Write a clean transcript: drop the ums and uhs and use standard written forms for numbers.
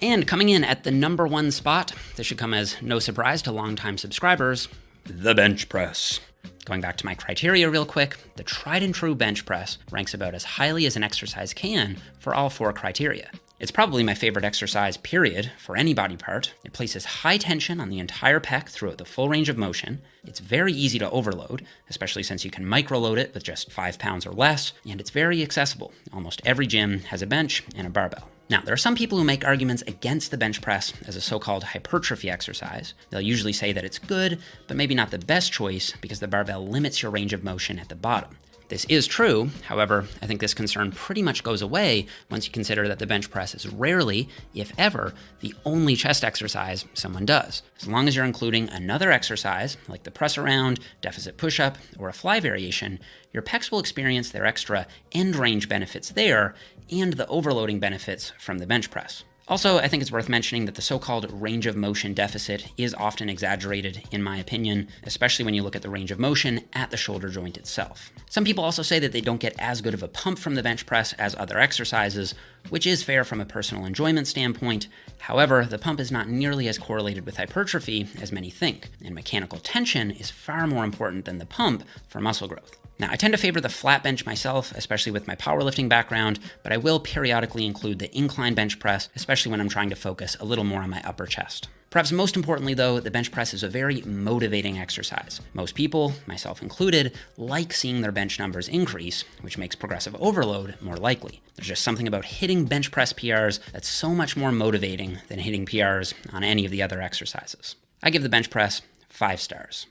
And coming in at the number one spot, this should come as no surprise to longtime subscribers, the bench press. Going back to my criteria real quick, the tried and true bench press ranks about as highly as an exercise can for all 4 criteria. It's probably my favorite exercise, period, for any body part. It places high tension on the entire pec throughout the full range of motion. It's very easy to overload, especially since you can microload it with just 5 pounds or less, and it's very accessible. Almost every gym has a bench and a barbell. Now, there are some people who make arguments against the bench press as a so-called hypertrophy exercise. They'll usually say that it's good, but maybe not the best choice because the barbell limits your range of motion at the bottom. This is true, however, I think this concern pretty much goes away once you consider that the bench press is rarely, if ever, the only chest exercise someone does. As long as you're including another exercise, like the press around, deficit push-up, or a fly variation, your pecs will experience their extra end range benefits there and the overloading benefits from the bench press. Also, I think it's worth mentioning that the so-called range of motion deficit is often exaggerated, in my opinion, especially when you look at the range of motion at the shoulder joint itself. Some people also say that they don't get as good of a pump from the bench press as other exercises, which is fair from a personal enjoyment standpoint. However, the pump is not nearly as correlated with hypertrophy as many think, and mechanical tension is far more important than the pump for muscle growth. Now, I tend to favor the flat bench myself, especially with my powerlifting background, but I will periodically include the incline bench press, especially when I'm trying to focus a little more on my upper chest. Perhaps most importantly, though, the bench press is a very motivating exercise. Most people, myself included, like seeing their bench numbers increase, which makes progressive overload more likely. There's just something about hitting bench press PRs that's so much more motivating than hitting PRs on any of the other exercises. I give the bench press 5 stars.